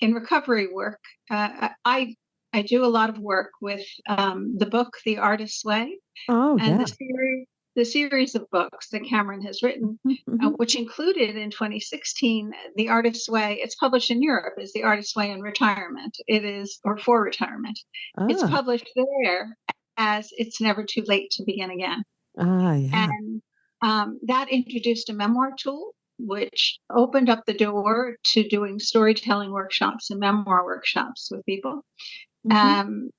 in recovery work, I do a lot of work with the book The Artist's Way, Oh, and yeah. the series of books that Cameron has written, Mm-hmm. which included in 2016 The Artist's Way. It's published in Europe as The Artist's Way in Retirement. It is, or for retirement. It's Ah, published there as It's Never Too Late to Begin Again. yeah. And that introduced a memoir tool, which opened up the door to doing storytelling workshops and memoir workshops with people. Mm-hmm. Um,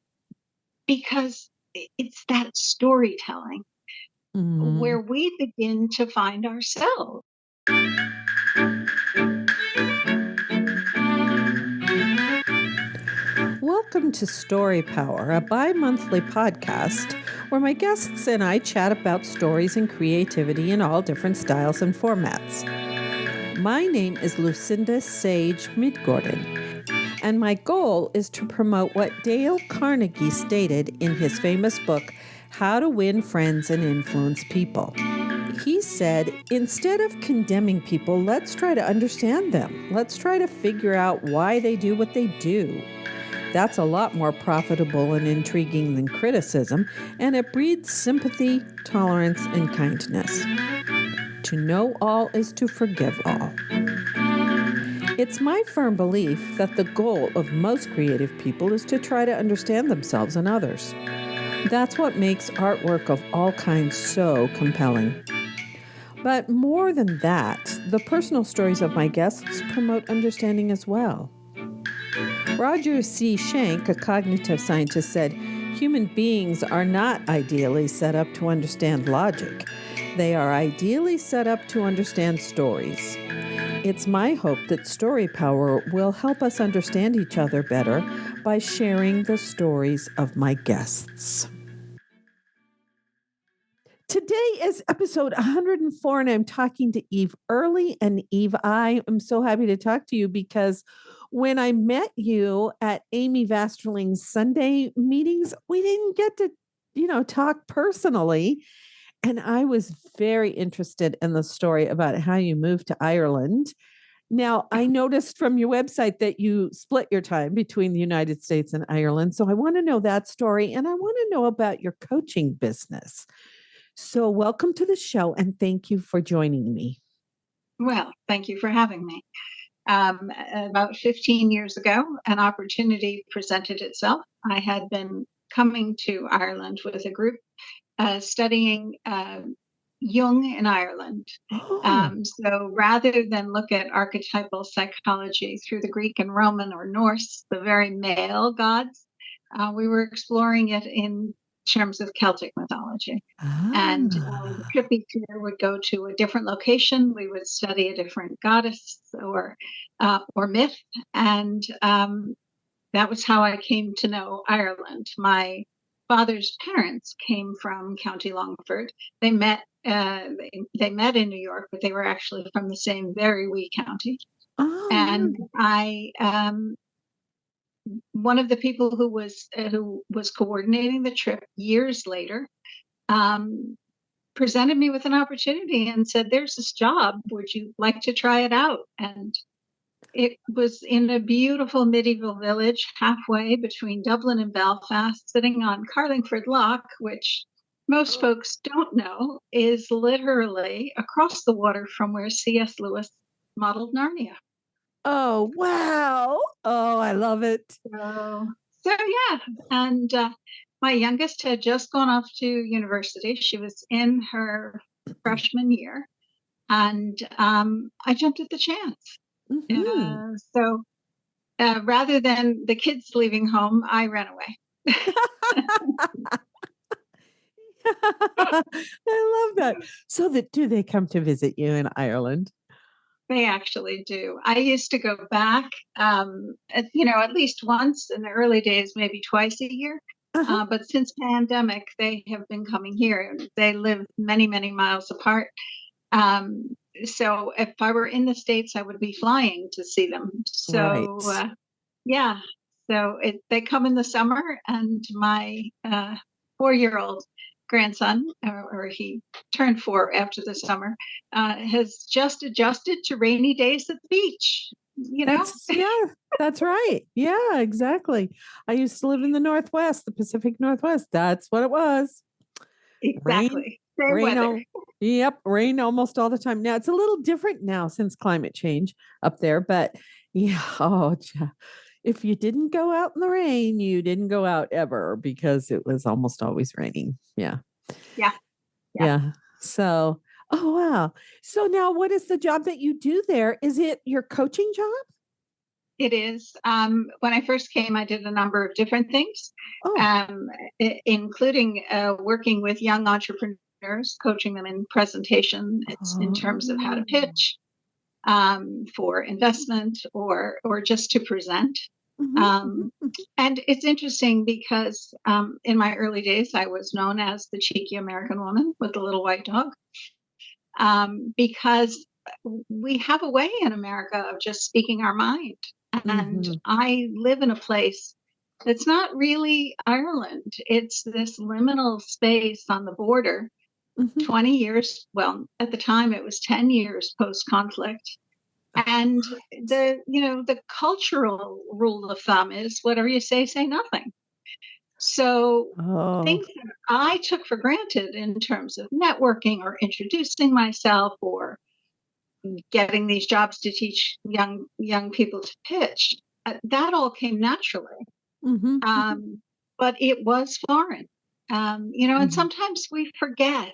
because it's that storytelling Mm. where we begin to find ourselves. Welcome to Story Power, a bi monthly podcast where my guests and I chat about stories and creativity in all different styles and formats. My name is Lucinda Sage-Midgorden, and my goal is to promote what Dale Carnegie stated in his famous book, How to Win Friends and Influence People. He said, instead of condemning people, let's try to understand them. Let's try to figure out why they do what they do. That's a lot more profitable and intriguing than criticism, and it breeds sympathy, tolerance, and kindness. To know all is to forgive all. It's my firm belief that the goal of most creative people is to try to understand themselves and others. That's what makes artwork of all kinds so compelling. But more than that, the personal stories of my guests promote understanding as well. Roger C. Schenck, a cognitive scientist, said, human beings are not ideally set up to understand logic. They are ideally set up to understand stories. It's my hope that Story Power will help us understand each other better by sharing the stories of my guests. Today is episode 104, and I'm talking to Eve Earley. And Eve, I am so happy to talk to you because when I met you at Amy Vasterling's Sunday meetings, we didn't get to, talk personally. And I was very interested in the story about how you moved to Ireland. Now, I noticed from your website that you split your time between the United States and Ireland. So I want to know that story, and I want to know about your coaching business. So, welcome to the show, and thank you for joining me. Well, thank you for having me. About 15 years ago, an opportunity presented itself. I had been coming to Ireland with a group studying Jung in Ireland. Oh, So rather than look at archetypal psychology through the Greek and Roman or Norse, the very male gods, we were exploring it in terms of Celtic mythology. And the ah, trip each year would go to a different location. We would study a different goddess or myth, and that was how I came to know Ireland. My father's parents came from County Longford. They met. They met in New York, but they were actually from the same very wee county. oh, And I, one of the people who was coordinating the trip years later, um, presented me with an opportunity and said, "There's this job. Would you like to try it out?" And it was in a beautiful medieval village halfway between Dublin and Belfast, sitting on Carlingford Lough, which most folks don't know is literally across the water from where C.S. Lewis modeled Narnia. oh, wow. Oh, I love it. So yeah, and my youngest had just gone off to university. She was in her freshman year, and I jumped at the chance. Hmm. So rather than the kids leaving home, I ran away. I love that. So, do they come to visit you in Ireland? They actually do. I used to go back, at least once in the early days, maybe twice a year. Uh-huh. But since pandemic, they have been coming here. They live many, many miles apart. Um, so if I were in the States, I would be flying to see them. So Right. yeah, so they come in the summer, and my 4-year-old grandson, or he turned 4 after the summer, has just adjusted to rainy days at the beach. you know? That's right. Yeah, exactly. I used to live in the Northwest, the Pacific Northwest. That's what it was. Rain, Exactly. Same rain. weather. Yep, rain almost all the time. Now it's a little different now since climate change up there, but yeah. If you didn't go out in the rain, you didn't go out ever because it was almost always raining. Yeah. Yeah. Yeah. Yeah. So, oh wow. So now what is the job that you do there? Is it your coaching job? It is. When I first came, I did a number of different things, Oh. um, including working with young entrepreneurs, coaching them in presentation. It's in terms of how to Oh. pitch for investment or just to present. Mhm, Um, mhm. and it's interesting because in my early days, I was known as the cheeky American woman with the little white dog, because we have a way in America of just speaking our mind. And Mhm, I live in a place that's not really Ireland. It's this liminal space on the border, mhm. 20 years, well, at the time it was 10 years post conflict. And the cultural rule of thumb is whatever you say nothing. So Oh. things that I took for granted in terms of networking or introducing myself or getting these jobs to teach young people to pitch, that all came naturally. Mhm, mhm, Um, but it was foreign. And mhm. sometimes we forget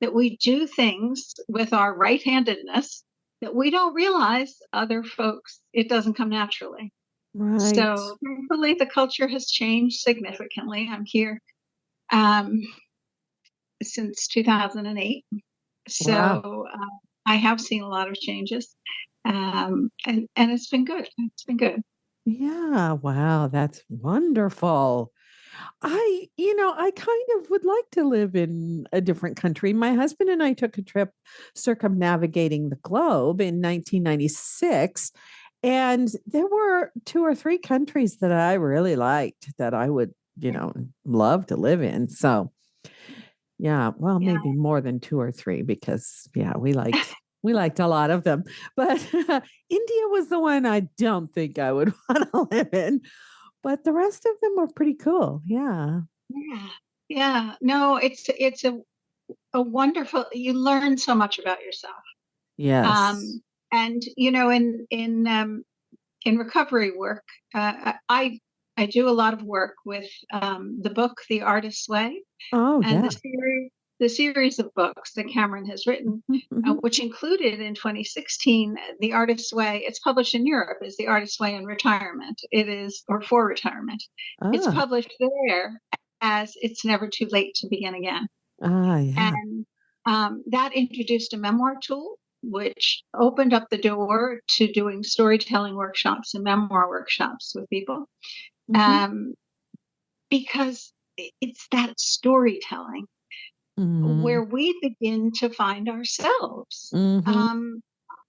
that we do things with our right-handedness that we don't realize other folks, it doesn't come naturally. Right. So thankfully, the culture has changed significantly. I'm here um, since 2008. Wow. So I have seen a lot of changes, and it's been good. It's been good. Yeah, wow, that's wonderful. I kind of would like to live in a different country. My husband and I took a trip circumnavigating the globe in 1996, and there were two or three countries that I really liked that I would, love to live in. So, yeah, well, Yeah, maybe more than two or three because yeah, we liked a lot of them. But India was the one I don't think I would want to live in, but the rest of them were pretty cool. Yeah. yeah, yeah. No, it's a wonderful. You learn so much about yourself, Yes. um, and in recovery work, I do a lot of work with the book The Artist's Way Oh, and yeah. the series of books that Cameron has written, Mhm, mhm. which included in 2016 The Artist's Way. It's published in Europe as The Artist's Way in Retirement. It is, or for retirement. It's Ah, published there as It's Never Too Late to Begin Again. yeah. And that introduced a memoir tool, which opened up the door to doing storytelling workshops and memoir workshops with people. Mhm, Um, because it's that storytelling mhm, where we begin to find ourselves. mhm,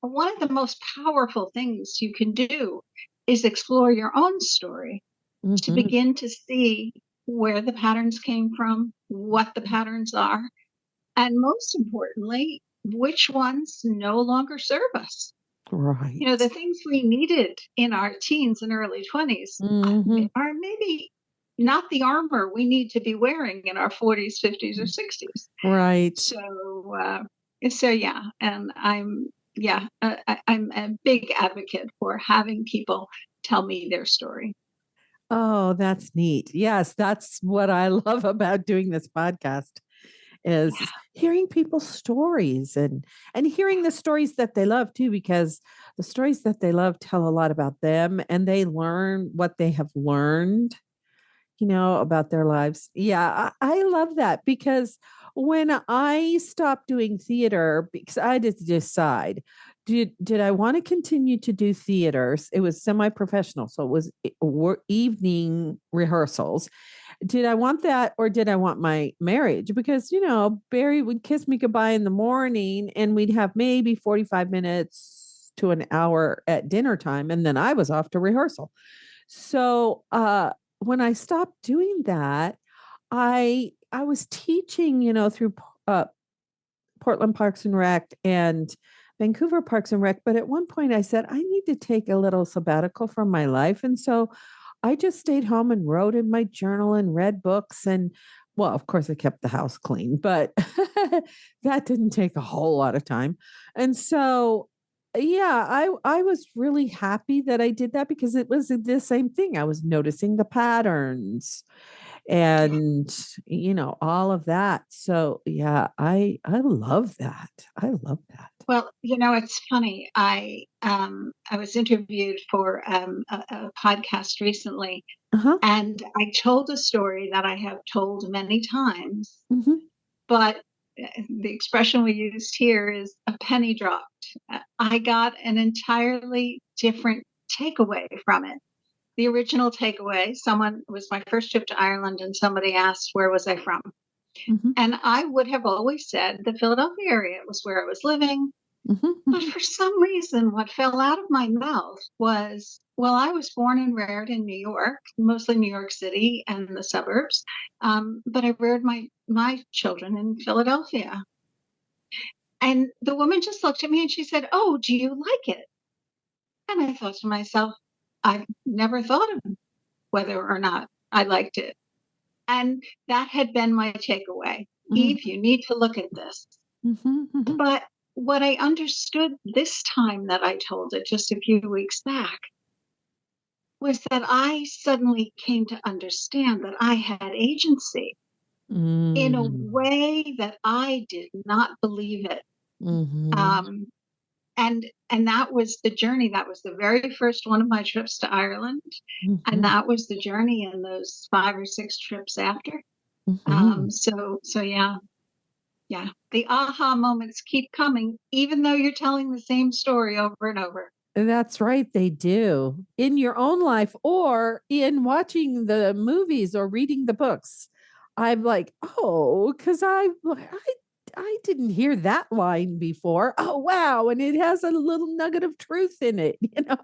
One of the most powerful things you can do is explore your own story to mhm. begin to see where the patterns came from, what the patterns are, and most importantly, which ones no longer serve us. The Right. things we needed in our teens and early 20s Mhm. are maybe not the armor we need to be wearing in our 40s, 50s, or 60s. Right. So yeah, and I'm a big advocate for having people tell me their story. Oh, that's neat. Yes, that's what I love about doing this podcast is Yeah, hearing people's stories and hearing the stories that they love too because the stories that they love tell a lot about them and they learn what they have learned about their lives. Yeah, I love that because when I stopped doing theater, because I had to decide, did I want to continue to do theaters? It was semi-professional, so it was evening rehearsals. Did I want that or did I want my marriage? Because, Barry would kiss me goodbye in the morning and we'd have maybe 45 minutes to an hour at dinner time. And then I was off to rehearsal. So when I stopped doing that, I was teaching, through uh, Portland Parks and Rec and Vancouver Parks and Rec. But at one point I said, I need to take a little sabbatical from my life. And so I just stayed home and wrote in my journal and read books. And well, of course, I kept the house clean, but that didn't take a whole lot of time. And so, yeah, I was really happy that I did that because it was the same thing. I was noticing the patterns Yeah. and all of that. So yeah, I love that. I love that. Well, it's funny. I was interviewed for a podcast recently, Uh-huh. and I told a story that I have told many times, Hmm. but the expression we used here is a penny dropped. I got an entirely different takeaway from it. The original takeaway, someone it was my first trip to Ireland, and somebody asked, where was I from? Hmm. And I would have always said the Philadelphia area was where I was living. Hmm. But Hmm. for some reason, what fell out of my mouth was, well, I was born and reared in New York, mostly New York City and the suburbs. But I reared my children in Philadelphia. And the woman just looked at me and she said, oh, do you like it? And I thought to myself, I've never thought of whether or not I liked it. And that had been my takeaway. Eve, you need to look at this. Hmm. Hmm. But what I understood this time that I told it just a few weeks back was that I suddenly came to understand that I had agency in a Mm. way that I did not believe it. Hmm. Um, and that was the journey. That was the very first one of my trips to Ireland, and Hmm. that was the journey in those 5 or 6 trips after. Hmm. So yeah, yeah. The aha moments keep coming, even though you're telling the same story over and over. That's right, they do. In your own life or in watching the movies or reading the books. I'm like, "Oh, because I didn't hear that line before. Oh, wow, and it has a little nugget of truth in it, you know?"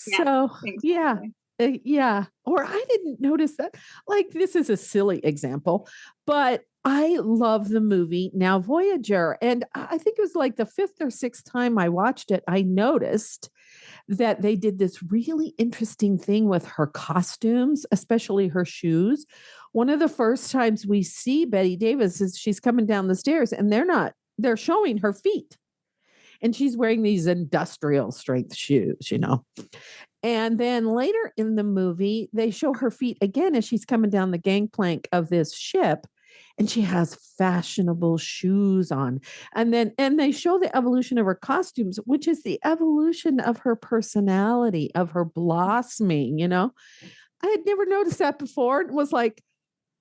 Yeah, So, yeah. exactly. Yeah, or I didn't notice that. Like, this is a silly example, but I love the movie Now Voyager, and I think it was like the 5th or 6th time I watched it, I noticed that they did this really interesting thing with her costumes, especially her shoes. One of the first times we see Betty Davis is she's coming down the stairs and they're showing her feet. And she's wearing these industrial strength shoes. And then later in the movie, they show her feet again as she's coming down the gangplank of this ship. And she has fashionable shoes on. And they show the evolution of her costumes, which is the evolution of her personality, of her blossoming. I had never noticed that before. It was like,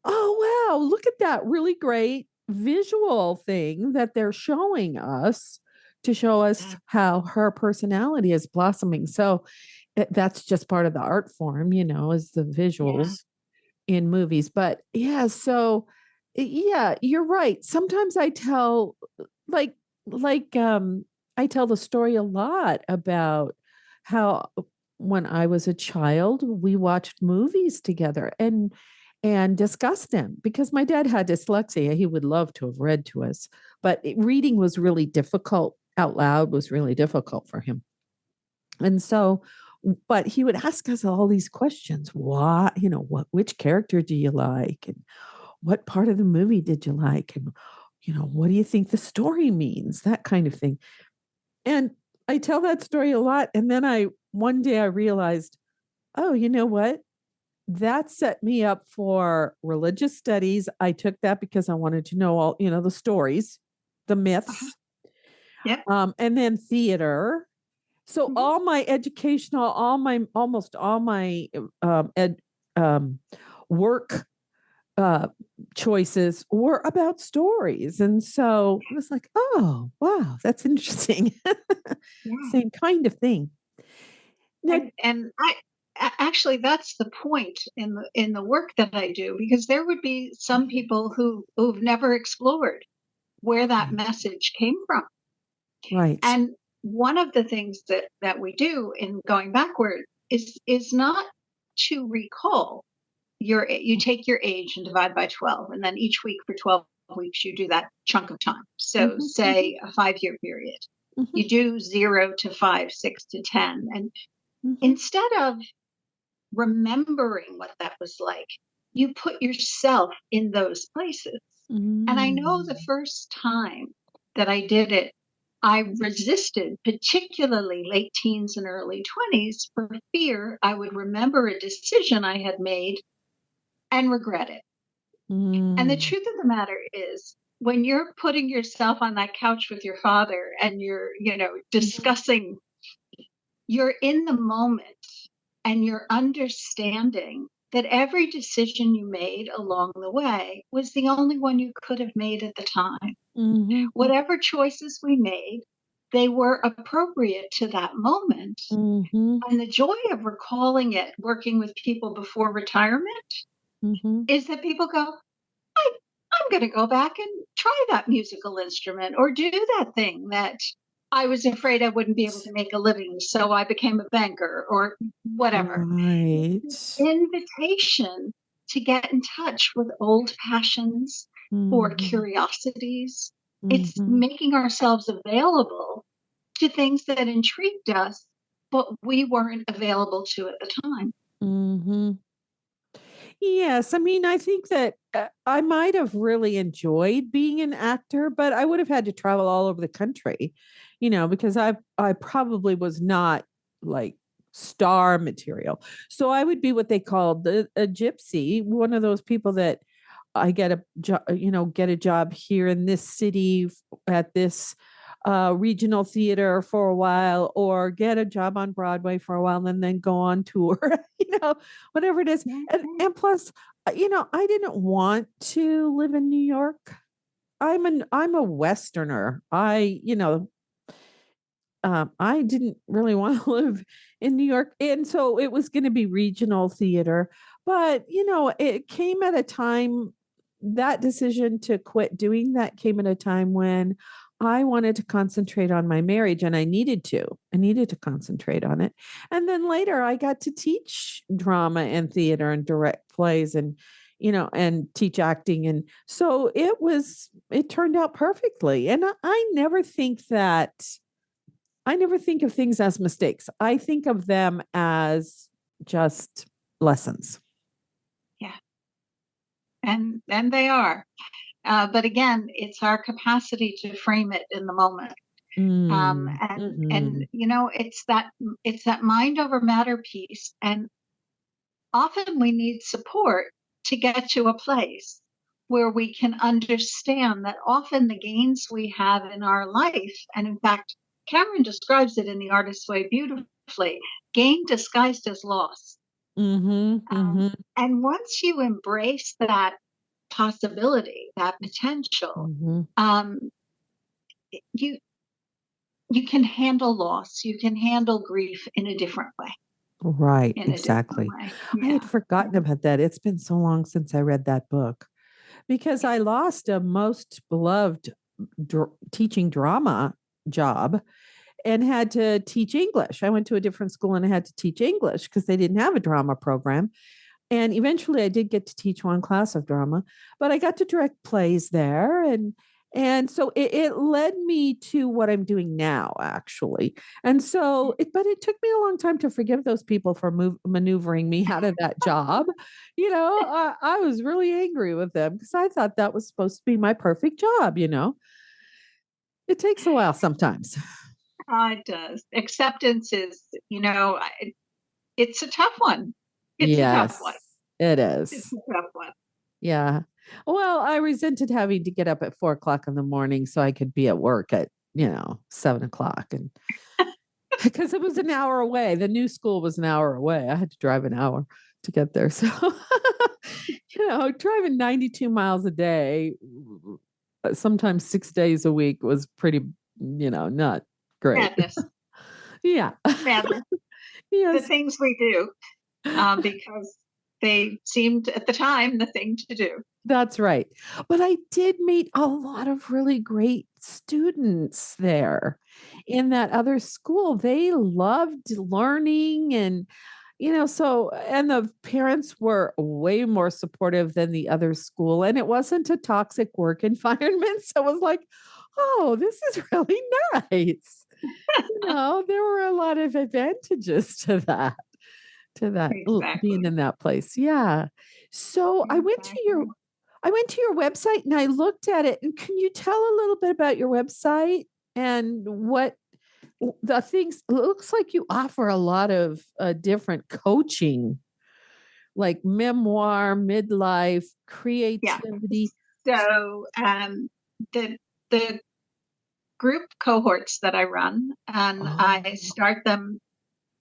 oh wow, look at that really great visual thing that they're showing us to show us Yeah. how her personality is blossoming. So that's just part of the art form, is the Yeah. visuals in movies. But yeah, so yeah, you're right. Sometimes I tell like I tell the story a lot about how when I was a child, we watched movies together and discussed them because my dad had dyslexia. He would love to have read to us, but reading was really difficult out loud was really difficult for him. And so, but he would ask us all these questions. Why, which character do you like? And what part of the movie did you like? And, what do you think the story means? That kind of thing. And I tell that story a lot. And then one day I realized, oh, you know what? That set me up for religious studies. I took that because I wanted to know all, the stories, the Uh-huh. myths, Yep. and then theater. So Mhm. all my educational, almost all my ed, um, work choices were about stories. And so it was like, oh, wow, that's interesting. Yeah. Same kind of thing. Now, And actually that's the point in the work that I do, because there would be some people who've never explored where that message came from. right. And one of the things that we do in going backward is not to recall you take your age and divide by 12, and then each week for 12 weeks you do that chunk of time. So Mhm, mhm, say a 5-year period. Mhm. You do 0 to 5, 6 to 10. And Mhm. instead of remembering what that was like, you put yourself in those places. And I know the Mm. first time that I did it, I resisted, particularly late teens and early 20s, for fear I would remember a decision I had made and regret it. And the Mm. truth of the matter is, when you're putting yourself on that couch with your father and you're, Mhm. discussing, you're in the moment and you're understanding that every decision you made along the way was the only one you could have made at the time. Mhm. Whatever choices we made, they were appropriate to that moment. Mhm. And the joy of recalling it, working with people before retirement, Mhm. is that people go, I'm going to go back and try that musical instrument or do that thing that I was afraid I wouldn't be able to make a living, so I became a banker or whatever. Right. Invitation to get in touch with old passions or Mhm. curiosities. It's Mhm. making ourselves available to things that intrigued us, but we weren't available to at the time. Mhm. Yes, I mean, I think that I might have really enjoyed being an actor, but I would have had to travel all over the country, because I probably was not like star material. So I would be what they called a gypsy, one of those people that I get a job, get a job here in this city at this regional theater for a while, or get a job on Broadway for a while, and then go on tour, whatever it is. And plus, I didn't want to live in New York. I'm a Westerner. I didn't really want to live in New York. And so it was going to be regional theater. But, it came at a time, that decision to quit doing that came at a time when I wanted to concentrate on my marriage, and I needed to. I needed to concentrate on it. And then later I got to teach drama and theater and direct plays and teach acting. And so it turned out perfectly. And I never think of things as mistakes. I think of them as just lessons. Yeah, and they are. But again, it's our capacity to frame it in the moment. Mm, And mhm, it's that mind over matter piece. And often we need support to get to a place where we can understand that often the gains we have in our life, and in fact, Cameron describes it in The Artist's Way beautifully, gain disguised as loss. mhm, mhm, And once you embrace that possibility, that potential, mhm. um, you you can handle loss, you can handle grief in a different way. Right, In a different exactly. way. I had Yeah. forgotten about that. It's been so long since I read that book because I lost a most beloved teaching drama job and had to teach English. I went to a different school and I had to teach English because they didn't have a drama program. And eventually I did get to teach one class of drama, but I got to direct plays there. And so it led me to what I'm doing now, actually. And so, but it took me a long time to forgive those people for maneuvering me out of that job. I was really angry with them because I thought that was supposed to be my perfect job. It takes a while sometimes. It does. Acceptance is, it's a tough one. It's a tough one. Yes, it It's is. a tough one. Yeah. Well, I resented having to get up at 4 o'clock in the morning so I could be at work at, 7 o'clock. And because it was an hour away, the new school was an hour away. I had to drive an hour to get there. So, driving 92 miles a day, sometimes 6 days a week was pretty, not great. Madness. Yeah. Madness. The Yes. things we do, because they seemed at the time the thing to do. That's right. But I did meet a lot of really great students there in that other school. They loved learning and the parents were way more supportive than the other school. And it wasn't a toxic work environment. So it was like, oh, this is really nice. There were a lot of advantages to that being Exactly. in that place. Yeah. So Exactly. I went to your website and I looked at it. And can you tell a little bit about your website and what the things? It looks like you offer a lot of different coaching, like memoir, midlife, Yeah. creativity. So the the group cohorts that I run, and I Oh, start them.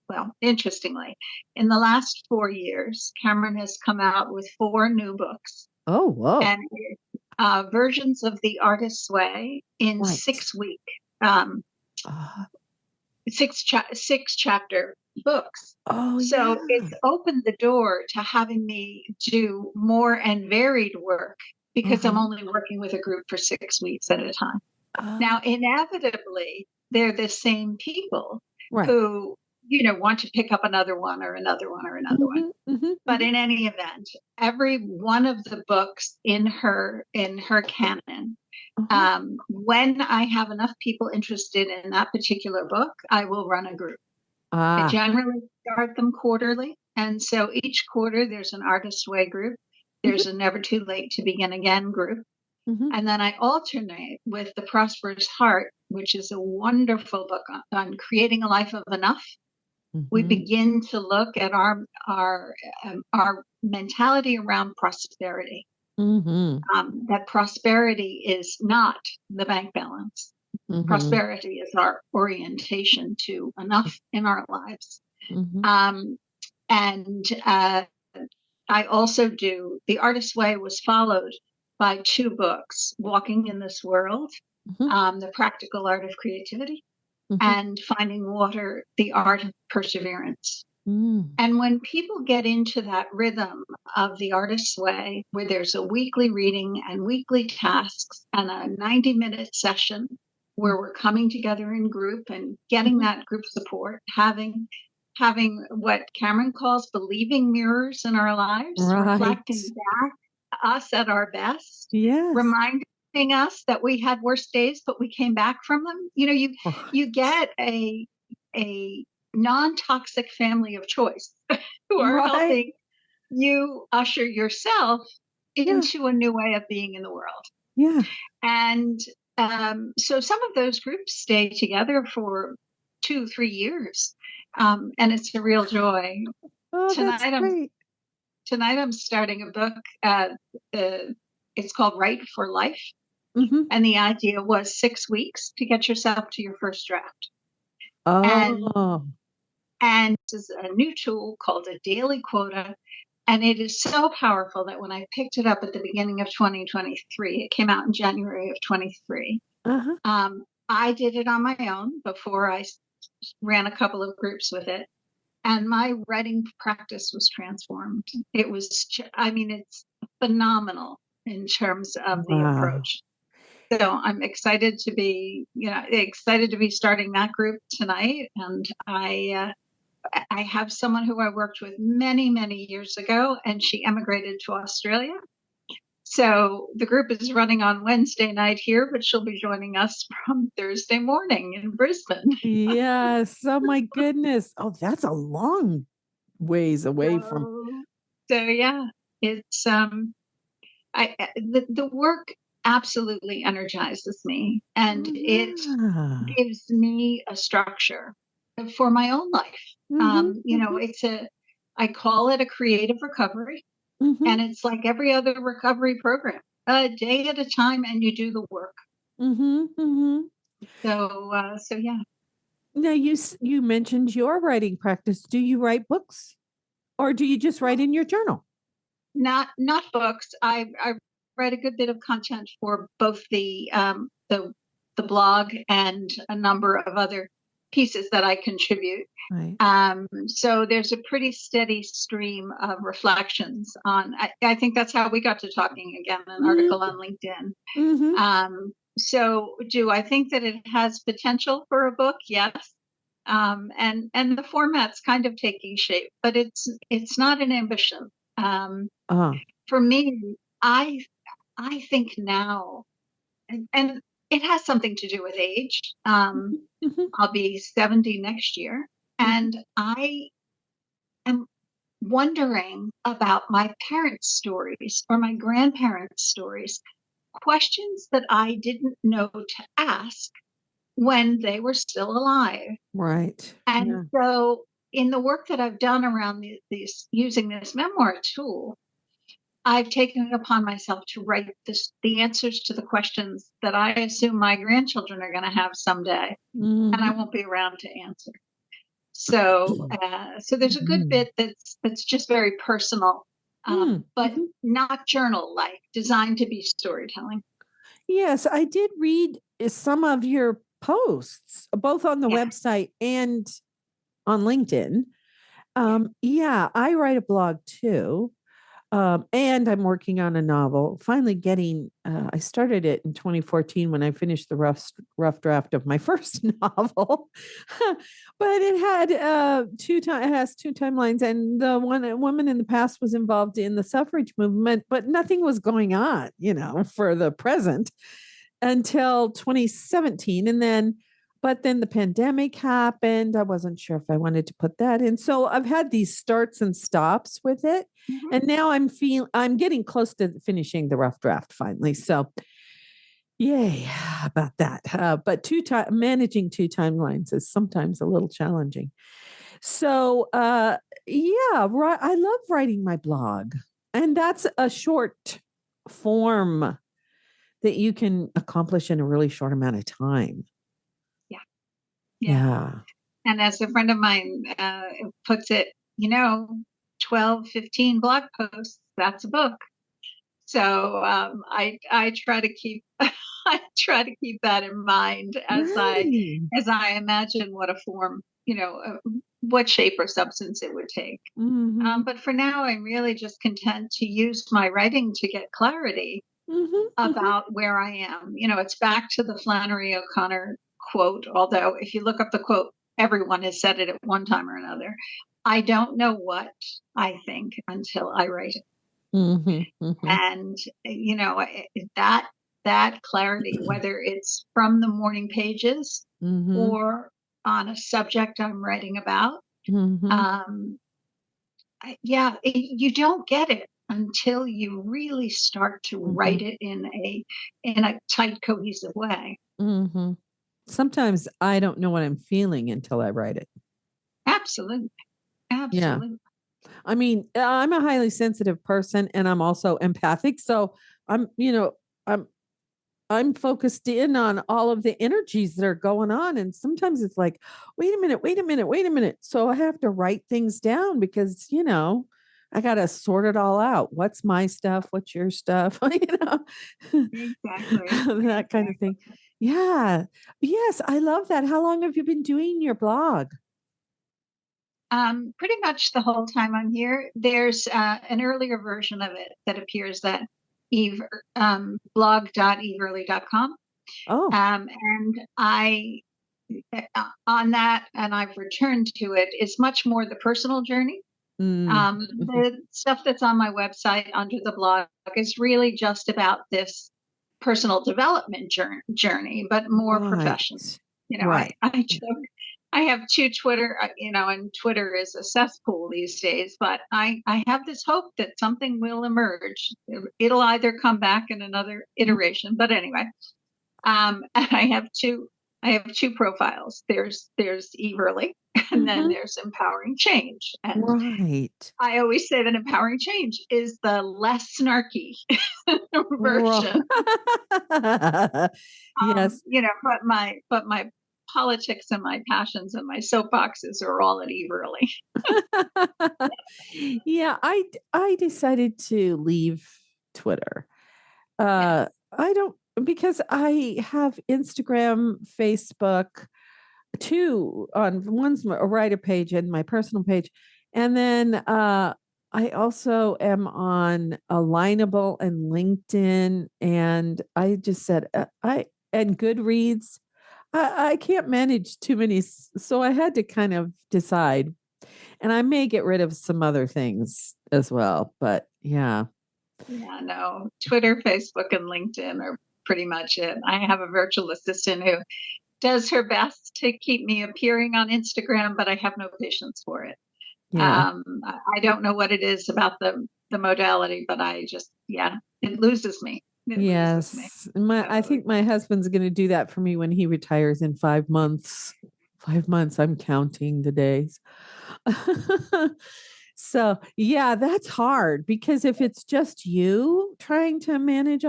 Well, interestingly, in the last 4 years, Cameron has come out with four new books oh, whoa. and versions of The Artist's Way in Right. 6 week, um, Uh, six chapter books. oh, yeah. So it's opened the door to having me do more and varied work because I'm Uh-huh. only working with a group for 6 weeks at a time. Oh, Now, inevitably, they're the same people right. who, want to pick up another one or another one or another one. Mhm, mhm, But mhm, in any event, every one of the books in her canon, uh-huh. when I have enough people interested in that particular book, I will run a group. I Ah, generally start them quarterly. And so each quarter there's an Artist Way group. mhm, There's a Never Too Late to Begin Again group. mhm, And then I alternate with The Prosperous Heart, which is a wonderful book on creating a life of enough. We mhm, begin to look at our mentality around prosperity. mhm, That prosperity is not the bank balance. mhm, Prosperity is our orientation to enough in our lives. mhm, Um, and I also do The Artist's Way was followed by two books, Walking in This World, mhm, The Practical Art of Creativity, mhm, and Finding Water, The Art of Perseverance. mm, And when people get into that rhythm of The Artist's Way, where there's a weekly reading and weekly tasks and a 90-minute session mm, where we're coming together in group and getting mhm. that group support, having what Cameron calls believing mirrors in our lives, Right. reflecting back us at our best, Yes. reminding us that we had worse days, but we came back from them. You Right. get a non-toxic family of choice who are Right. helping you usher yourself Yeah. into a new way of being in the world. Yeah. And so some of those groups stay together for 2, 3 years. And it's a real joy. Oh, Tonight that's I'm great. tonight I'm starting a book. Uh, it's called Right for Life. Mhm. And the idea was 6 weeks to get yourself to your first draft. And Oh. and this is a new tool called a daily quota. And it is so powerful that when I picked it up at the beginning of 2023, it came out in January of 23. Uh-huh. I did it on my own before I ran a couple of groups with it. And my writing practice was transformed. I mean, it's phenomenal in terms of the Wow. approach. So I'm excited to be starting that group tonight. And I have someone who I worked with many, many years ago, and she emigrated to Australia. So the group is running on Wednesday night here, but she'll be joining us from Thursday morning in Brisbane. Yes. Oh my goodness. Oh, that's a long ways away from. So, so yeah, it's the work absolutely energizes me, and Oh, it yeah. gives me a structure for my own life. Mhm. Mhm. I call it a creative recovery. Mhm. And it's like every other recovery program, a day at a time, and you do the work. Mhm. Mhm. So yeah, Now you mentioned your writing practice. Do you write books or do you just write in your journal? not books. I write a good bit of content for both the blog and a number of other pieces that I contribute. Right. So there's a pretty steady stream of reflections on. I think that's how we got to talking again. An article Mhm. on LinkedIn. Mhm. So do I think that it has potential for a book? Yes. And the format's kind of taking shape, but it's not an ambition. Um, Uh, for me, I think now, and it has something to do with age. Mhm. I'll be 70 next year, Mhm. and I am wondering about my parents' stories or my grandparents' stories, questions that I didn't know to ask when they were still alive. Right. And Yeah. so, in the work that I've done around these using this memoir tool, I've taken it upon myself to write the answers to the questions that I assume my grandchildren are going to have someday, and I Mhm. won't be around to answer. So, so there's a good Mhm. bit that's just very personal, Mm. but Mhm. not journal like, designed to be storytelling. Yes, I did read some of your posts, both on the Yeah, website and on LinkedIn. yeah. Yeah, I write a blog too. And I'm working on a novel. Finally getting, I started it in 2014 when I finished the rough draft of my first novel, but it had it has two timelines, and the one a woman in the past was involved in the suffrage movement, but nothing was going on, for the present until 2017, and then. But then the pandemic happened. I wasn't sure if I wanted to put that in. So I've had these starts and stops with it. Mhm. And now I'm getting close to finishing the rough draft finally. So yay about that. But managing two timelines is sometimes a little challenging. So yeah, right. I love writing my blog, and that's a short form that you can accomplish in a really short amount of time. Yeah, yeah. Yeah. And as a friend of mine puts it, 12, 15 blog posts, that's a book. So I try to keep I try to keep that in mind Right. as I imagine what a form, what shape or substance it would take. Hmm. But for now, I'm really just content to use my writing to get clarity Hmm. Hmm. about where I am. It's back to the Flannery O'Connor quote, although if you look up the quote, everyone has said it at one time or another. I don't know what I think until I write it. Hmm. Hmm. And, that that clarity, whether it's from the morning pages Hmm. or on a subject I'm writing about, Hmm. um, yeah, you don't get it until you really start to Hmm. write it in a tight, cohesive way. Hmm. Sometimes I don't know what I'm feeling until I write it. Absolutely, Yeah. absolutely. I mean, I'm a highly sensitive person and I'm also empathic. So I'm, you know, I'm I'm focused in on all of the energies that are going on. And sometimes it's like, wait a minute, wait a minute, wait a minute. So I have to write things down because, I got to sort it all out. What's my stuff? What's your stuff? Exactly, That kind of thing. exactly. Yeah. Yes. I love that. How long have you been doing your blog? Pretty much the whole time I'm here. There's an earlier version of it that appears at eve blog.eveearly.com. Oh. And I on that, and I've returned to it, is much more the personal journey. Mm. Mhm. The stuff that's on my website under the blog is really just about this personal development journey, but more professional. Right. I, Right. I joke, I have two Twitter, and Twitter is a cesspool these days, but I have this hope that something will emerge. It'll either come back in another iteration, but anyway, and I have two profiles. There's Earley, and then Mm-hmm. there's Empowering Change. And Right. I always say that Empowering Change is the less snarky Right. version. Yes. But my politics and my passions and my soapboxes are all at Earley. Yeah, I decided to leave Twitter. Yes. I don't because I have Instagram, Facebook, two on one's a writer page and my personal page. And then I also am on Alignable and LinkedIn. And I just said, I and Goodreads. I can't manage too many. So I had to kind of decide. And I may get rid of some other things as well. But yeah. Yeah, no. Twitter, Facebook, and LinkedIn are pretty much it. I have a virtual assistant who does her best to keep me appearing on Instagram, but I have no patience for it. Yeah. I don't know what it is about the modality, but it loses me. It loses me. Yes. I think my husband's going to do that for me when he retires in 5 months. 5 months. I'm counting the days. So, yeah, that's hard because if it's just you trying to manage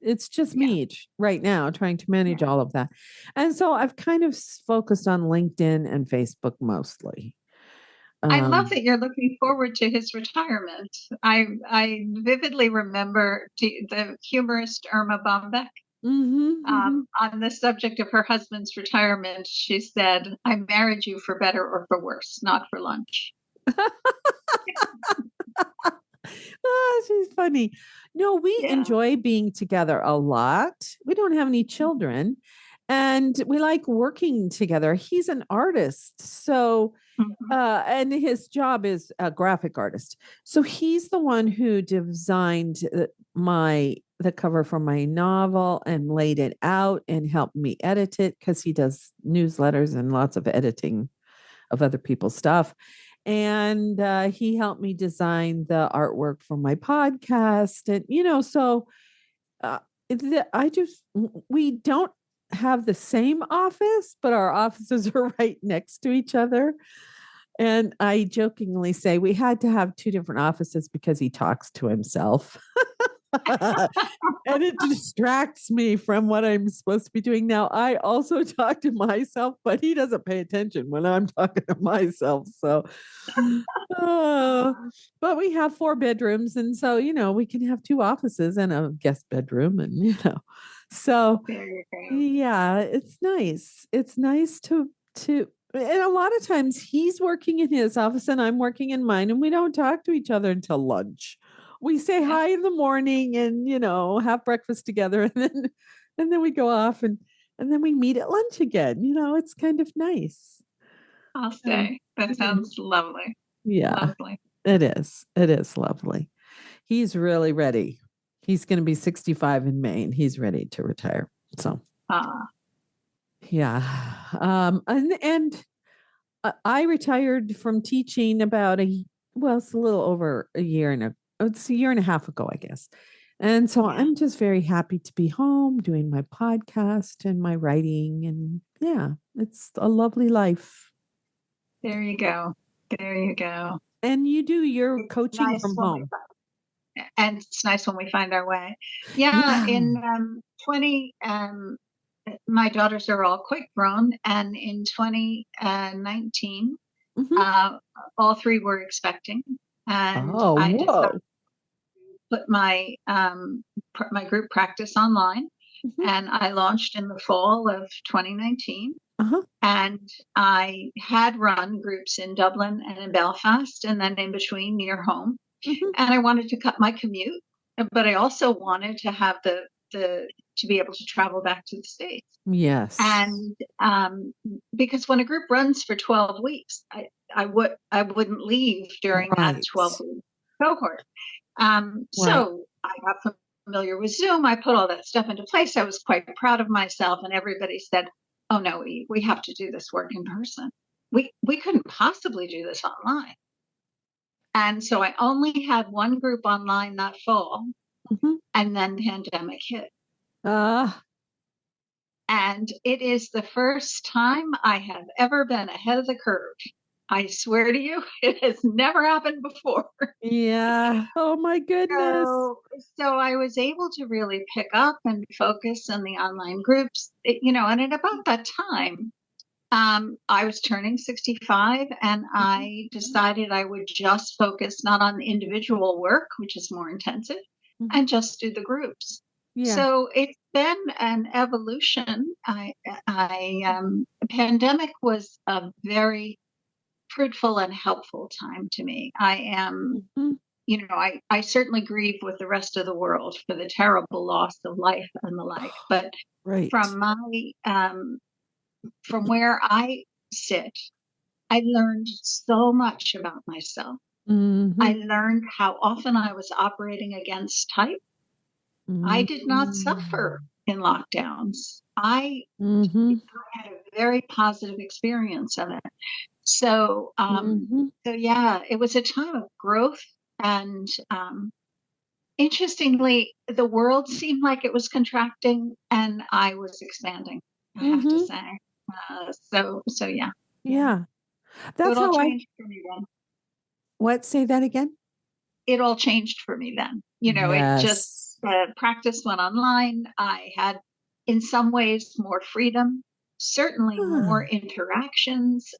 it's just Yeah. me right now trying to manage all of that. And so I've kind of focused on LinkedIn and Facebook mostly. I love that you're looking forward to his retirement. I vividly remember the humorist Irma Bombeck. On the subject of her husband's retirement, she said, "I married you for better or for worse, not for lunch." She's funny. No, we Yeah. enjoy being together a lot. We don't have any children and we like working together. He's an artist. So, Mhm. and his job is a graphic artist. So he's the one who designed the cover for my novel and laid it out and helped me edit it because he does newsletters and lots of editing of other people's stuff. And he helped me design the artwork for my podcast. And, so uh, we don't have the same office, but our offices are right next to each other. And I jokingly say we had to have two different offices because he talks to himself. And it distracts me from what I'm supposed to be doing now. I also talk to myself, but he doesn't pay attention when I'm talking to myself. So, but we have 4 bedrooms. And so, we can have 2 offices and a guest bedroom. And, so There you go. yeah, it's nice. It's nice and a lot of times he's working in his office and I'm working in mine, and we don't talk to each other until lunch. We say Yeah. hi in the morning and have breakfast together, and then we go off and then we meet at lunch again. It's kind of nice. I'll stay. That sounds lovely. Yeah, Lovely. it is. It is lovely. He's really ready. He's going to be 65 in May and he's ready to retire. So, yeah. And I retired from teaching it's a little over it's a year and a half ago, I guess. And so I'm just very happy to be home doing my podcast and my writing. And yeah, it's a lovely life. There you go. There you go. And you do your It's coaching nice from home. and it's nice when we find our way. Yeah, Yeah. in 20 my daughters are all quite grown, and in 2019 all 3 were expecting, and Oh, I decided whoa. to put my my group practice online, and I launched in the fall of 2019. And I had run groups in Dublin and in Belfast, and then in between near home. And I wanted to cut my commute, but I also wanted to have the to be able to travel back to the States. Yes. And because when a group runs for 12 weeks, I wouldn't leave during that 12-week cohort. So I got familiar with Zoom. I put all that stuff into place. I was quite proud of myself, and everybody said, "Oh no, we have to do this work in person. We couldn't possibly do this online." And so I only had one group online that fall, and then the pandemic hit. And it is the first time I have ever been ahead of the curve. I swear to you, it has never happened before. Yeah. Oh my goodness. So I was able to really pick up and focus on the online groups, and at about that time, I was turning 65, and I decided I would just focus not on the individual work, which is more intensive, and just do the groups. Yeah. So it's been an evolution. The pandemic was a very fruitful and helpful time to me. I am, I certainly grieve with the rest of the world for the terrible loss of life and the like. But from from where I sit, I learned so much about myself. I learned how often I was operating against type. I did not suffer in lockdowns. I Mm-hmm. had a very positive experience of it. So, Mm-hmm. so yeah, it was a time of growth, and interestingly, the world seemed like it was contracting, and I was expanding, I have to Mm-hmm. say. So yeah, yeah. Yeah. So it That's all how I changed for me then. what say that again? It all changed for me then. It just, Yes. practice went online. I had, in some ways, more freedom, certainly more Huh. interactions.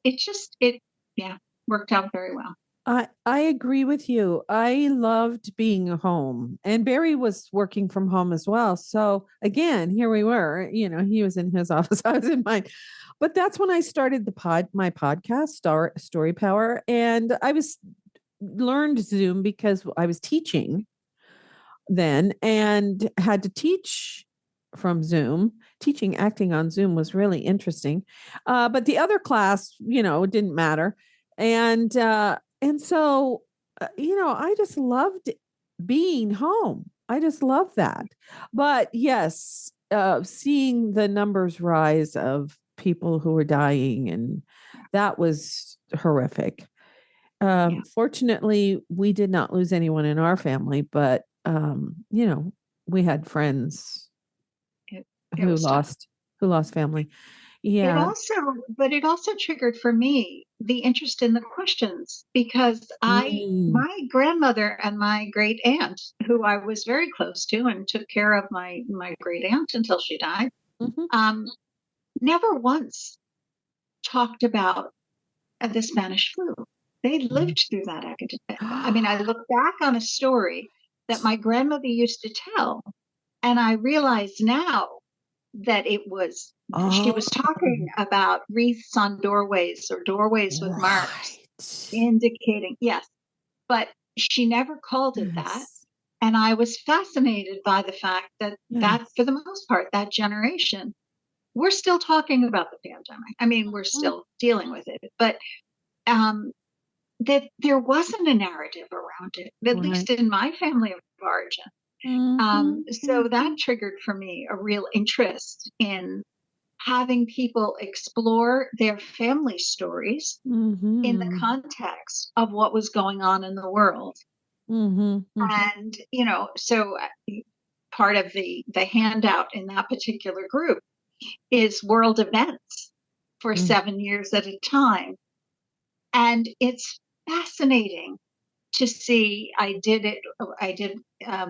Yeah, worked out very well. I agree with you. I loved being home, and Barry was working from home as well. So again, here we were. He was in his office, I was in mine. But that's when I started my podcast, Story Power, and I was learned Zoom because I was teaching then and had to teach from Zoom. Teaching acting on Zoom was really interesting. But the other class, didn't matter. And so, I just loved being home. I just love that. But yes, seeing the numbers rise of people who were dying, and that was horrific. Yeah, Fortunately, we did not lose anyone in our family, but we had friends it, it who was tough. lost family. It Yeah. also, but it also triggered for me the interest in the questions, because Mm. my grandmother and my great aunt, who I was very close to and took care of my great aunt until she died, Mhm. um, never once talked about the Spanish flu. They Mm. lived through that academic. I mean, I look back on a story that my grandmother used to tell, and I realize now that she Oh, was talking about wreaths on doorways, or doorways with marks right. indicating, yes, but she never called it that. Yes. And I was fascinated by the fact that Yes. for the most part, that generation, we're still talking about the pandemic. I mean, we're Mm. still dealing with it, but um, that there wasn't a narrative around it, at Right. least in my family of origin. Mhm. So that Mhm. triggered for me a real interest in having people explore their family stories in the Mhm. context of what was going on in the world. Mhm. Mhm. And, so part of the handout in that particular group is world events for Mm. 7 years at a time. And it's fascinating to see. I did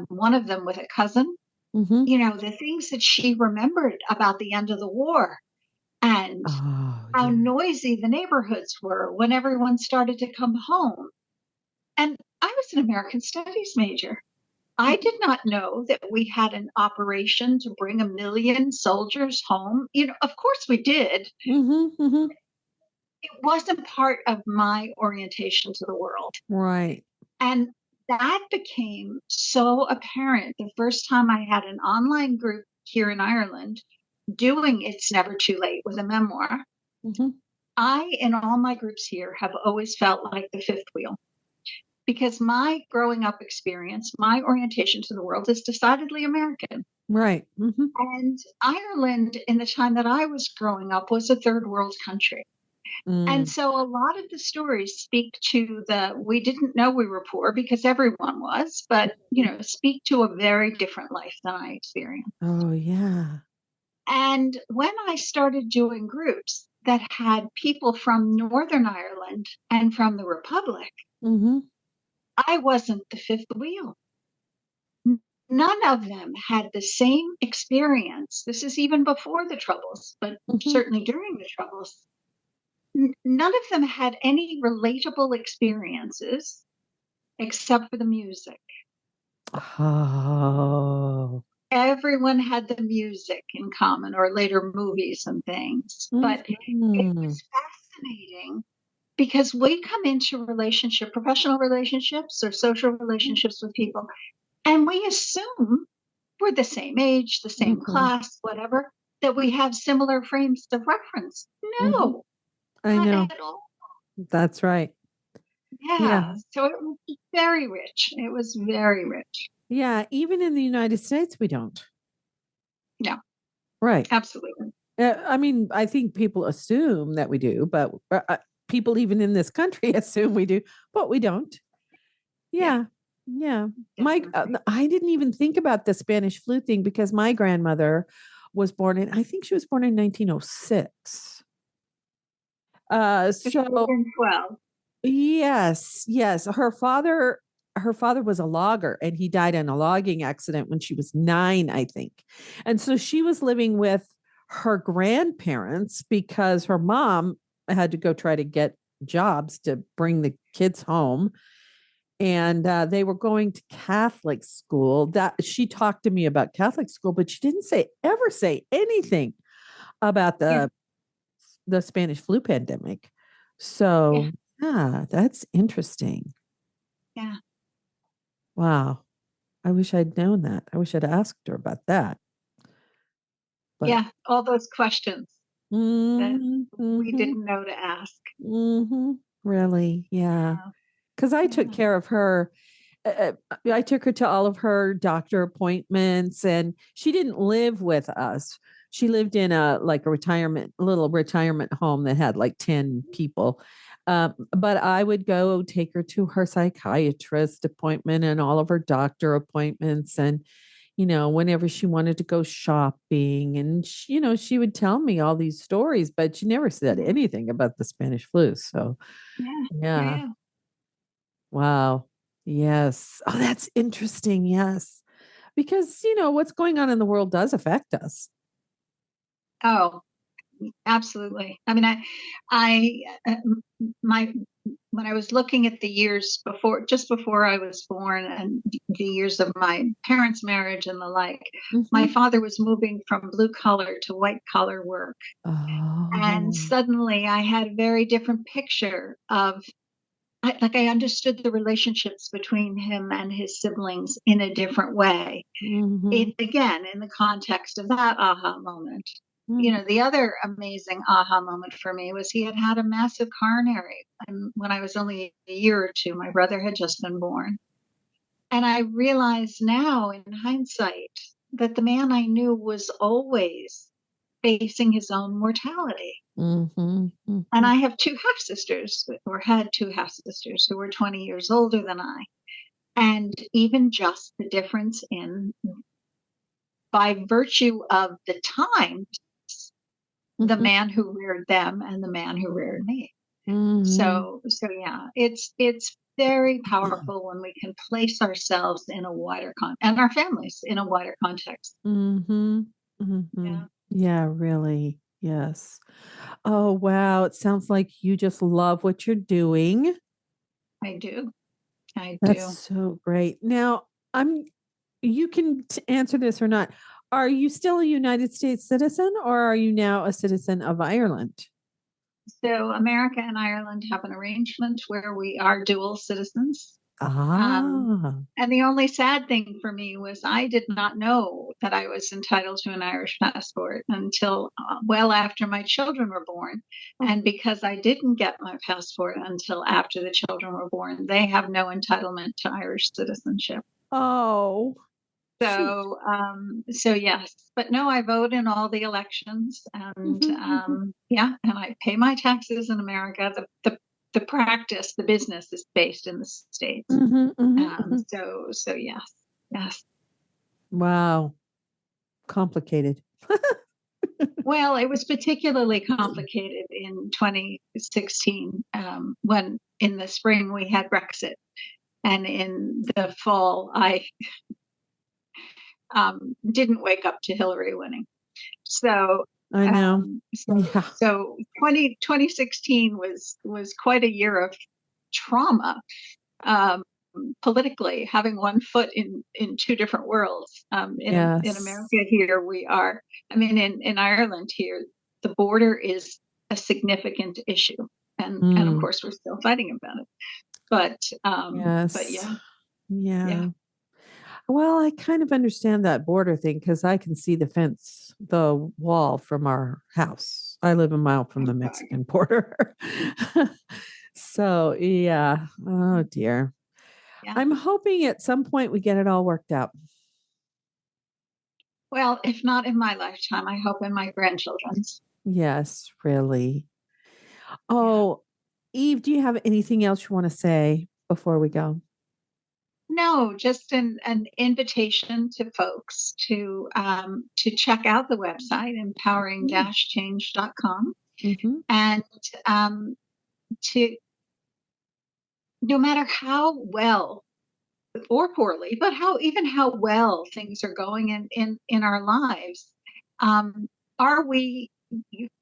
one of them with a cousin, Mhm. the things that she remembered about the end of the war, and Oh, how yeah. noisy the neighborhoods were when everyone started to come home. And I was an American Studies major. I did not know that we had an operation to bring 1 million soldiers home. Of course we did. Mhm. Mhm. It wasn't part of my orientation to the world. Right. And that became so apparent the first time I had an online group here in Ireland doing It's Never Too Late with a memoir. Mhm. In all my groups here, have always felt like the fifth wheel, because my growing up experience, my orientation to the world is decidedly American. Right. Mhm. And Ireland, in the time that I was growing up, was a third world country. And Mm. so a lot of the stories speak to we didn't know we were poor, because everyone was, but, speak to a very different life than I experienced. Oh, yeah. And when I started doing groups that had people from Northern Ireland and from the Republic, Mhm. I wasn't the fifth wheel. None of them had the same experience. This is even before the Troubles, but Mhm. certainly during the Troubles. None of them had any relatable experiences except for the music. Oh. Everyone had the music in common, or later movies and things. But it Mhm. was fascinating, because we come into professional relationships or social relationships with people, and we assume we're the same age, the same Mhm. class, whatever, that we have similar frames of reference. Mhm. No, I not know. at all. That's right. Yeah. Yeah. So it was very rich. It was very rich. Yeah, even in the United States, we don't. No. Right. Absolutely. I mean, I think people assume that we do, but people even in this country assume we do, but we don't. Yeah, Yeah. Yeah. definitely. I didn't even think about the Spanish flu thing because my grandmother was born in, I think she was born in 1906. So she would have So been 12. yes, yes. Her father was a logger and he died in a logging accident when she was 9, I think. And so she was living with her grandparents because her mom had to go try to get jobs to bring the kids home. And they were going to Catholic school. That she talked to me about Catholic school, but she didn't say anything about Yeah, the Spanish flu pandemic. yeah, So, yeah, that's interesting. yeah, Wow. I wish I'd known that. I wish I'd asked her about that. But yeah. All those questions that mhm, we mhm, didn't know to ask. mhm. Really, yeah. Yeah, Because I took yeah. care of her. I took her to all of her doctor appointments, and she didn't live with us. She lived in a like a little retirement home that had like 10 people. But I would go take her to her psychiatrist appointment and all of her doctor appointments, and whenever she wanted to go shopping, and she would tell me all these stories, but she never said Mhm. anything about the Spanish flu. So Yeah, yeah, yeah. yeah. Wow. Yes. Oh, that's interesting. Yes. Because, what's going on in the world does affect us. Oh, absolutely. I mean, I, my, when I was looking at the years before, just before I was born, and the years of my parents' marriage and the like, my Mhm. father was moving from blue collar to white collar work. And Oh. suddenly I had a very different picture of, I understood the relationships between him and his siblings in a different way. Mhm. It again, in the context of that aha moment. Mhm. The other amazing aha moment for me was he had had a massive coronary. And when I was only a year or two, my brother had just been born. And I realize now in hindsight that the man I knew was always facing his own mortality. Mhm. And Mhm. I have two half sisters, or had two half sisters, who were 20 years older than I. And even just the difference in, by virtue of the time, the Mhm. man who reared them and the man who reared me. Mhm. So yeah, it's very powerful when we can place ourselves in a wider and our families in a wider context. Mhm. Yeah, Mhm. Yeah, really. Yes. Oh, wow. It sounds like you just love what you're doing. I do. I That's do. so great. Now, I'm you can answer this or not. Are you still a United States citizen or are you now a citizen of Ireland? So America and Ireland have an arrangement where we are dual citizens. Um, Ah. and the only sad thing for me was I did not know that I was entitled to an Irish passport until well after my children were born. Oh. And because I didn't get my passport until after the children were born, they have no entitlement to Irish citizenship. Oh, shoot. So yes, but no, I vote in all the elections, and Mhm, mhm, yeah, and I pay my taxes in America. The practice, the business is based in the States. mhm, mhm, mhm. So yes, yes. Wow. Complicated. Well, it was particularly complicated in 2016, when in the spring we had Brexit, and in the fall I didn't wake up to Hillary winning. So I know. um, so Yeah. so 2016 was quite a year of trauma, um, politically, having one foot in two different worlds. In Yes. America here we are. I mean, in Ireland here, the border is a significant issue, and of Mm, course we're still fighting about it. But yes. yeah, yeah, Yeah. Well, I kind of understand that border thing because I can see the wall from our house. I live a mile from I'm the sorry. Mexican border. So, yeah. Oh, dear. Yeah. I'm hoping at some point we get it all worked out. Well, if not in my lifetime, I hope in my grandchildren's. Yes, really. Yeah. Oh, Eve, do you have anything else you want to say before we go? No, just an invitation to folks to check out the website empowering-change.com Mm-hmm. and to no matter how well or poorly, but how well things are going in our lives, um, are we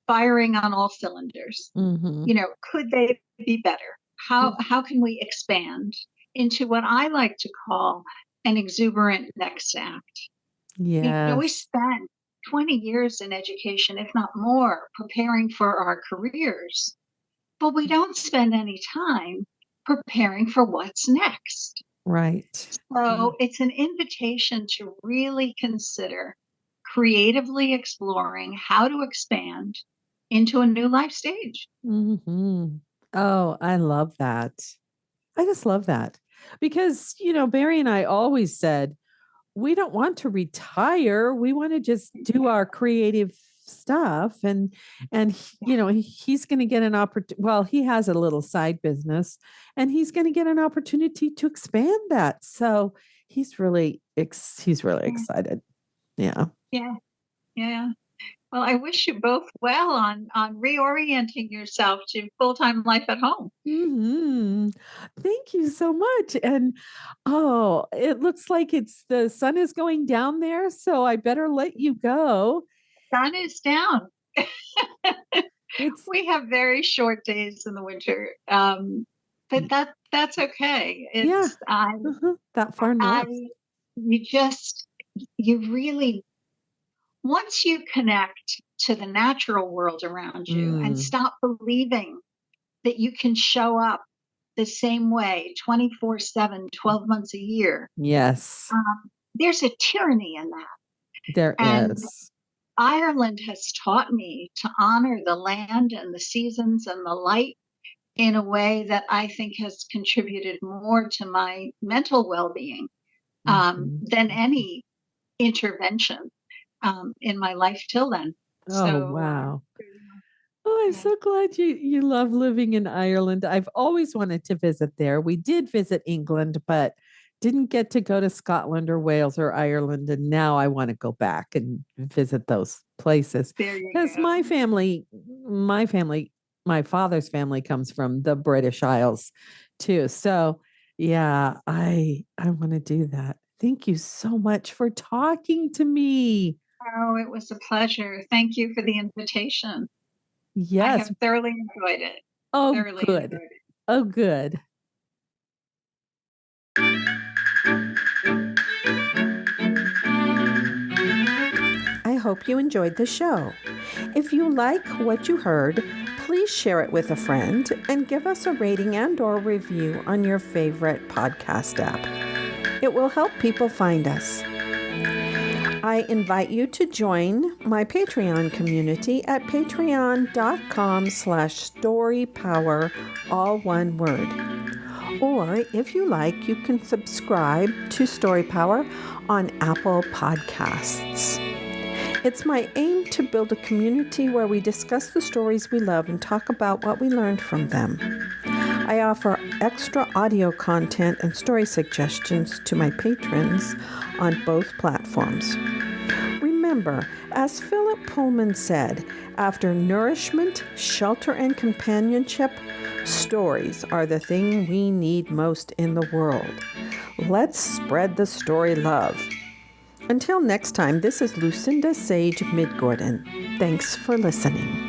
firing on all cylinders? Mm-hmm. Could they be better? How can we expand into what I like to call an exuberant next act? We Yes. spent 20 years in education, if not more, preparing for our careers, but we don't spend any time preparing for what's next. Right. So it's an invitation to really consider creatively exploring how to expand into a new life stage. Mm-hmm. Oh, I love that. I just love that because, Barry and I always said, we don't want to retire. We want to just do our creative stuff. He's going to get an opportunity. Well, he has a little side business and he's going to get an opportunity to expand that. So he's really Yeah, excited. Yeah. yeah, yeah. Well, I wish you both well on reorienting yourself to full-time life at home. Hmm. Thank you so much. And it looks like the sun is going down there, so I better let you go. Sun is down. It's We have very short days in the winter, but that's okay. yeah, It's I that far I north. you just you really once you connect to the natural world around you and Mm, stop believing that you can show up the same way 24/7, 12 months a year, yes, there's a tyranny in that. there And is. Ireland has taught me to honor the land and the seasons and the light in a way that I think has contributed more to my mental well-being Mhm. than any intervention in my life till then. Oh, So, wow. Oh, I'm yeah, so glad you love living in Ireland. I've always wanted to visit there. We did visit England, but didn't get to go to Scotland or Wales or Ireland. And now I want to go back and visit those places there you because go. my family, my father's family comes from the British Isles too. So yeah, I want to do that. Thank you so much for talking to me. Oh, it was a pleasure. Thank you for the invitation. I Yes. have thoroughly enjoyed it. Oh, Thoroughly good. enjoyed it. Oh, good. I hope you enjoyed the show. If you like what you heard, please share it with a friend and give us a rating and/or review on your favorite podcast app. It will help people find us. I invite you to join my Patreon community at patreon.com/storypower, all one word. Or if you like, you can subscribe to Story Power on Apple Podcasts. It's my aim to build a community where we discuss the stories we love and talk about what we learned from them. I offer extra audio content and story suggestions to my patrons on both platforms. Remember, as Philip Pullman said, after nourishment, shelter, and companionship, stories are the thing we need most in the world. Let's spread the story love. Until next time, this is Lucinda Sage-Midgorden. Thanks for listening.